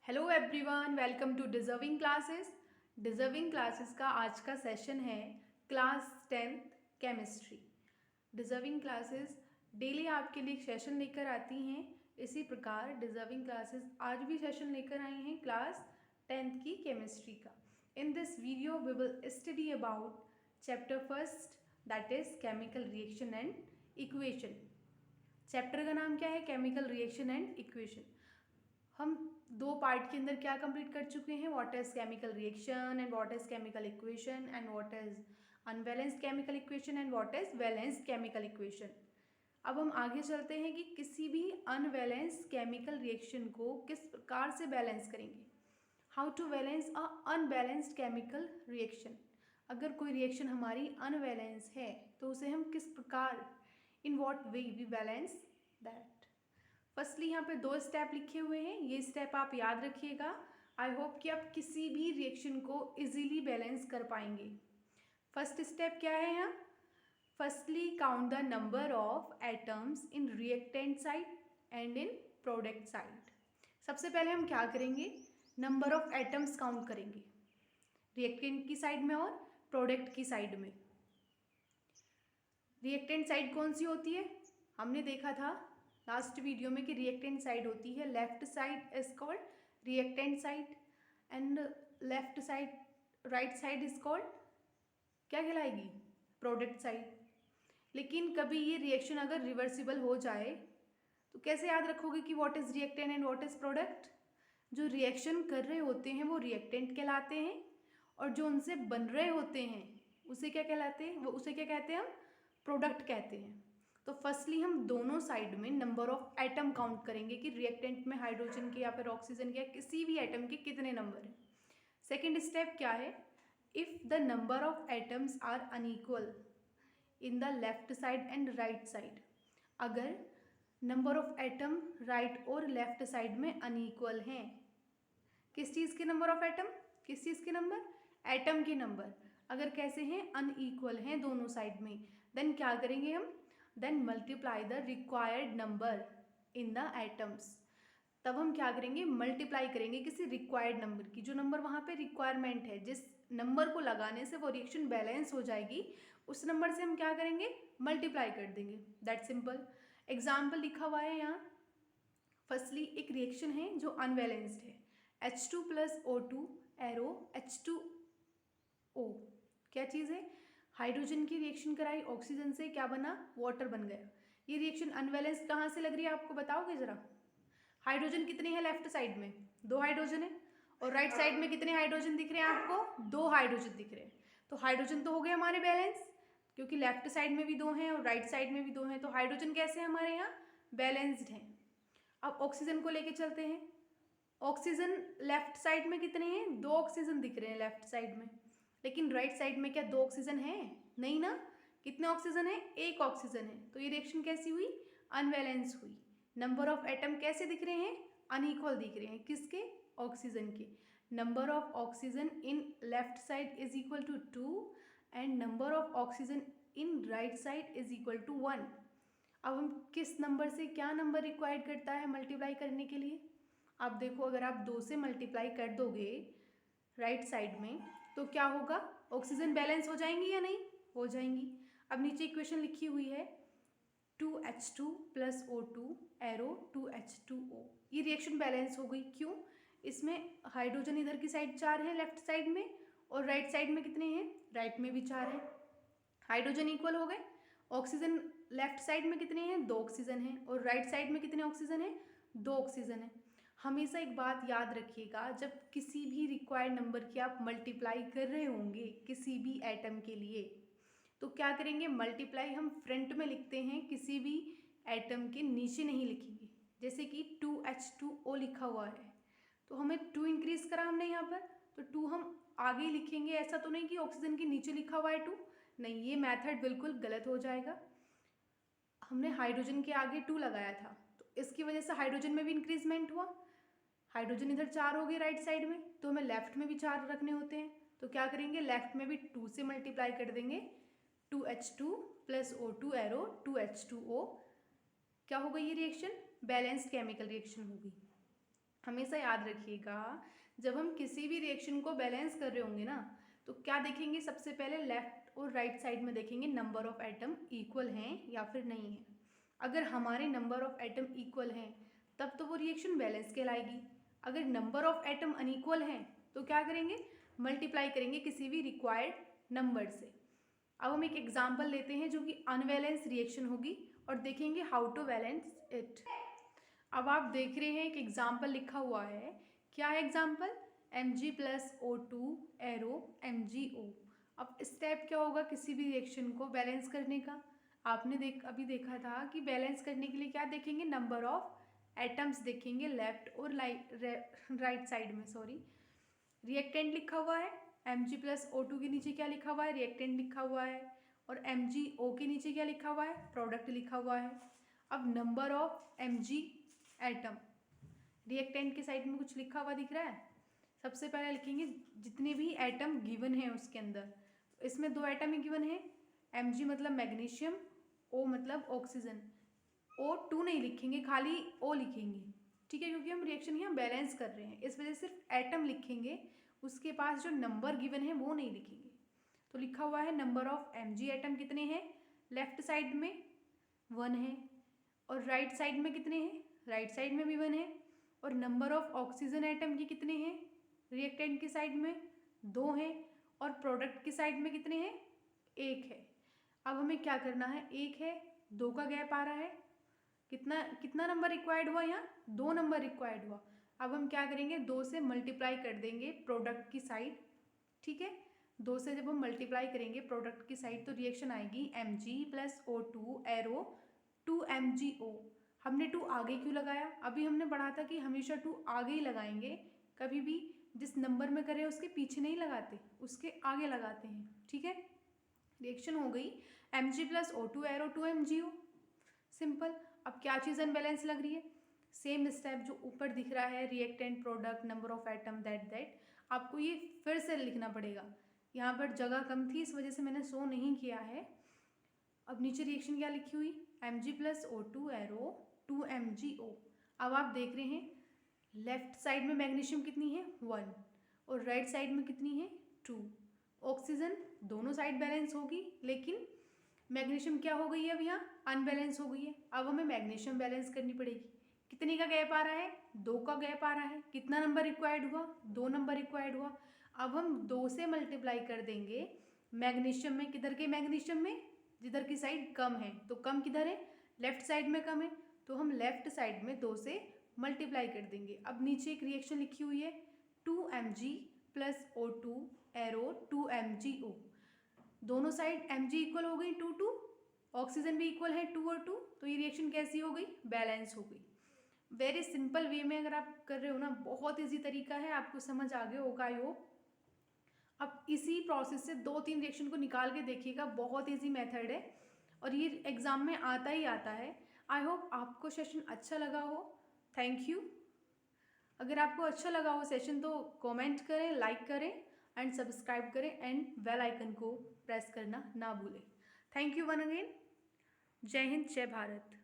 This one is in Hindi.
Hello everyone, welcome to deserving classes. Deserving classes का आज का सेशन है class 10th chemistry. Deserving classes daily आपके लिए एक सेशन लेकर आती हैं। इसी प्रकार डिजर्विंग क्लासेस आज भी सेशन लेकर आई हैं क्लास 10th की केमिस्ट्री का। In this video we will study about chapter first, that is chemical reaction and equation. Chapter का नाम क्या है? Chemical reaction and equation. हम दो पार्ट के अंदर क्या कंप्लीट कर चुके हैं? What is chemical reaction and what is chemical equation and what is unbalanced chemical equation and what is balanced chemical equation. अब हम आगे चलते हैं कि किसी भी अनबैलेंस्ड केमिकल रिएक्शन को किस प्रकार से बैलेंस करेंगे। How to balance a unbalanced chemical reaction. अगर कोई रिएक्शन हमारी अनबैलेंस है तो उसे हम किस प्रकार, in what way we balance that. Firstly यहाँ पे दो स्टेप लिखे हुए हैं, ये स्टेप आप याद रखिएगा। आई होप कि आप किसी भी रिएक्शन को इजीली बैलेंस कर पाएंगे। फर्स्ट स्टेप क्या है यहाँ? Firstly count the number of atoms in reactant side and in product side. सबसे पहले हम क्या करेंगे? नंबर ऑफ एटम्स काउंट करेंगे रिएक्टेंट की साइड में और प्रोडक्ट की साइड में। रिएक्टेंट साइड कौन सी होती है? हमने देखा था लास्ट वीडियो में कि रिएक्टेंट साइड होती है left side is called reactant side and left side, right side is called क्या कहलाएगी? Product side. लेकिन कभी ये रिएक्शन अगर रिवर्सिबल हो जाए तो कैसे याद रखोगे कि what is reactant and what is product? जो रिएक्शन कर रहे होते हैं वो रिएक्टेंट कहलाते हैं और जो उनसे बन रहे होते हैं उसे क्या कहलाते हैं? वो उसे क्या कहते हैं? हम प्रोडक्ट कहते हैं। तो फर्स्टली हम दोनों साइड में नंबर ऑफ एटम काउंट करेंगे कि रिएक्टेंट में हाइड्रोजन के या फिर ऑक्सीजन के या किसी भी एटम के कितने नंबर हैं। सेकेंड स्टेप क्या है? If the number of atoms are unequal in the left side and right side. अगर नंबर ऑफ एटम राइट और लेफ्ट साइड में अनइक्वल हैं, किस चीज़ के नंबर ऑफ एटम? किस चीज़ के नंबर? एटम के नंबर अगर कैसे हैं? अनइक्वल हैं दोनों साइड में, देन क्या करेंगे हम? Then multiply the required number in the atoms. तब हम क्या करेंगे? मल्टीप्लाई करेंगे किसी रिक्वायर्ड नंबर की, जो नंबर वहाँ पे रिक्वायरमेंट है, जिस नंबर को लगाने से वो रिएक्शन बैलेंस हो जाएगी, उस नंबर से हम क्या करेंगे? मल्टीप्लाई कर देंगे। That simple. एग्जाम्पल लिखा हुआ है यहाँ। फर्स्टली एक रिएक्शन है जो अनबैलेंस्ड है, H2 plus O2 arrow H2O। क्या चीज़ है? हाइड्रोजन की रिएक्शन कराई ऑक्सीजन से, क्या बना? वाटर बन गया। ये रिएक्शन अनबैलेंस्ड कहाँ से लग रही है आपको बताओगे जरा? हाइड्रोजन कितने हैं लेफ्ट साइड में? दो हाइड्रोजन है। और राइट साइड में कितने हाइड्रोजन दिख रहे हैं आपको? दो हाइड्रोजन दिख रहे हैं। तो हाइड्रोजन तो हो गए हमारे बैलेंस, क्योंकि लेफ्ट साइड में भी दो हैं और राइट साइड में भी दो हैं, तो हाइड्रोजन कैसे हैं हमारे यहाँ? बैलेंस्ड हैं। अब ऑक्सीजन को लेके चलते हैं। ऑक्सीजन लेफ्ट साइड में कितने हैं? दो ऑक्सीजन दिख रहे हैं लेफ्ट साइड में, लेकिन राइट साइड में क्या दो ऑक्सीजन है? नहीं ना। कितने ऑक्सीजन है? एक ऑक्सीजन है। तो ये रिएक्शन कैसी हुई? अनबैलेंस हुई। नंबर ऑफ एटम कैसे दिख रहे हैं? अनइक्वल दिख रहे हैं। किसके? ऑक्सीजन के। Number of oxygen in left side is equal to 2 and number of oxygen in right side is equal to 1। अब हम किस नंबर से क्या नंबर रिक्वायर्ड करता है मल्टीप्लाई करने के लिए? आप देखो, अगर आप 2 से मल्टीप्लाई कर दोगे राइट साइड में तो क्या होगा? ऑक्सीजन बैलेंस हो जाएंगी या नहीं? हो जाएंगी। अब नीचे इक्वेशन लिखी हुई है 2H2 plus O2 arrow 2H2O। ये रिएक्शन बैलेंस हो गई। क्यों? इसमें हाइड्रोजन इधर की साइड 4 है लेफ्ट साइड में, और राइट साइड में कितने हैं? राइट में भी 4 है। हाइड्रोजन इक्वल हो गए। ऑक्सीजन लेफ्ट साइड में कितने हैं? दो ऑक्सीजन हैं। और राइट साइड में कितने ऑक्सीजन हैं? दो ऑक्सीजन हैं। हमेशा एक बात याद रखिएगा, जब किसी भी रिक्वायर्ड नंबर की आप मल्टीप्लाई कर रहे होंगे किसी भी एटम के लिए, तो क्या करेंगे? मल्टीप्लाई हम फ्रंट में लिखते हैं, किसी भी एटम के नीचे नहीं लिखेंगे। जैसे कि 2H2O लिखा हुआ है तो हमें 2 इंक्रीज करा हमने यहाँ पर, तो 2 हम आगे लिखेंगे। ऐसा तो नहीं कि ऑक्सीजन के नीचे लिखा हुआ है 2, नहीं, ये मेथड बिल्कुल गलत हो जाएगा। हमने हाइड्रोजन के आगे 2 लगाया था तो इसकी वजह से हाइड्रोजन में भी इंक्रीजमेंट हुआ। हाइड्रोजन इधर 4 हो गए राइट साइड में, तो हमें लेफ्ट में भी 4 रखने होते हैं, तो क्या करेंगे? लेफ्ट में भी 2 से मल्टीप्लाई कर देंगे। 2H2 plus O2 arrow 2H2O। क्या हो गई ये रिएक्शन? बैलेंस्ड केमिकल रिएक्शन होगी। हमेशा याद रखिएगा, जब हम किसी भी रिएक्शन को बैलेंस कर रहे होंगे ना, तो क्या देखेंगे, सबसे पहले लेफ्ट और राइट साइड में देखेंगे नंबर ऑफ एटम इक्वल हैं या फिर नहीं है। अगर हमारे नंबर ऑफ एटम इक्वल हैं तब तो वो रिएक्शन बैलेंस कहलाएगी। अगर नंबर ऑफ एटम अनइक्वल हैं तो क्या करेंगे, मल्टीप्लाई करेंगे किसी भी रिक्वायर्ड नंबर से। अब हम एक एग्जाम्पल लेते हैं जो कि अनबैलेंस रिएक्शन होगी और देखेंगे हाउ टू बैलेंस इट। अब आप देख रहे हैं एक एग्जाम्पल लिखा हुआ है, क्या है एग्जाम्पल, Mg+O2 एरो MgO। अब स्टेप क्या होगा किसी भी रिएक्शन को बैलेंस करने का, आपने अभी देखा था कि बैलेंस करने के लिए क्या देखेंगे, नंबर ऑफ एटम्स देखेंगे लेफ्ट और राइट साइड में, सॉरी रिएक्टेंट लिखा हुआ है, Mg+O2 के नीचे क्या लिखा हुआ है, रिएक्टेंट लिखा हुआ है, और MgO के नीचे क्या लिखा हुआ है, प्रोडक्ट लिखा हुआ है। अब number of Mg atom, reactant के साइड में कुछ लिखा हुआ दिख रहा है, सबसे पहले लिखेंगे जितने भी एटम गिवन हैं उसके अंदर। इसमें 2 एटम ही गिवन है, Mg मतलब मैग्नीशियम, O मतलब ऑक्सीजन। O2 नहीं लिखेंगे, खाली O लिखेंगे, ठीक है, क्योंकि हम रिएक्शन यहाँ बैलेंस कर रहे हैं, इस वजह से सिर्फ एटम लिखेंगे, उसके पास जो नंबर गिवन है वो नहीं लिखेंगे। तो लिखा हुआ है नंबर ऑफ Mg एटम कितने हैं, लेफ्ट साइड में 1 है, और राइट साइड में कितने हैं, राइट साइड में भी 1 है, और नंबर ऑफ ऑक्सीजन एटम के कितने हैं, रिएक्टेंट की साइड में 2 हैं, और प्रोडक्ट की साइड में कितने हैं, 1 है। अब हमें क्या करना है, 1 है, 2 का गैप आ रहा है, कितना कितना नंबर रिक्वायर्ड हुआ, यहाँ 2 नंबर रिक्वायर्ड हुआ। अब हम क्या करेंगे, 2 से मल्टीप्लाई कर देंगे प्रोडक्ट की साइड, ठीक है, 2 से जब हम मल्टीप्लाई करेंगे प्रोडक्ट की साइड तो रिएक्शन आएगी Mg+O2 एरो 2MgO। हमने 2 आगे क्यों लगाया, अभी हमने पढ़ा था कि हमेशा 2 आगे ही लगाएंगे, कभी भी जिस नंबर में करें उसके पीछे नहीं लगाते, उसके आगे लगाते हैं, ठीक है। रिएक्शन हो गई Mg+O2 एरो 2MgO, सिंपल। अब क्या चीज़ अनबैलेंस लग रही है, सेम स्टेप जो ऊपर दिख रहा है, reactant, product, number of atom, that आपको ये फिर से लिखना पड़ेगा, यहाँ पर जगह कम थी इस वजह से मैंने शो नहीं किया है। अब नीचे रिएक्शन क्या लिखी हुई, Mg+O2 एरो 2MgO। अब आप देख रहे हैं लेफ्ट साइड में मैग्नीशियम कितनी है 1, और राइट साइड में कितनी है 2। ऑक्सीजन दोनों साइड बैलेंस होगी, लेकिन मैग्नीशियम क्या हो गई है, अब यहाँ अनबैलेंस हो गई है। अब हमें मैग्नीशियम बैलेंस करनी पड़ेगी, कितने का गैप आ रहा है, 2 का गैप आ रहा है, कितना नंबर रिक्वायर्ड हुआ, 2 नंबर रिक्वायर्ड हुआ। अब हम 2 से मल्टीप्लाई कर देंगे मैग्नीशियम में, किधर के मैग्नीशियम में, जिधर की साइड कम है, तो कम किधर है, लेफ्ट साइड में कम है, तो हम लेफ्ट साइड में 2 से मल्टीप्लाई कर देंगे। अब नीचे एक रिएक्शन लिखी हुई है 2Mg+O2 एरो 2MgO, दोनों साइड Mg इक्वल हो गई 2 2, ऑक्सीजन भी इक्वल है 2 और 2, तो ये रिएक्शन कैसी हो गई, बैलेंस हो गई। वेरी सिंपल वे में अगर आप कर रहे हो ना, बहुत ईजी तरीका है, आपको समझ आ गया होगा आई होप। अब इसी प्रोसेस से 2-3 रिएक्शन को निकाल के देखिएगा, बहुत ईजी मेथड है और ये एग्ज़ाम में आता ही आता है। आई होप आपको सेशन अच्छा लगा हो, थैंक यू। अगर आपको अच्छा लगा हो सेशन तो कमेंट करें, लाइक करें एंड सब्सक्राइब करें एंड बेल आइकन को प्रेस करना ना भूलें। Thank you one again. जय हिंद, जय भारत।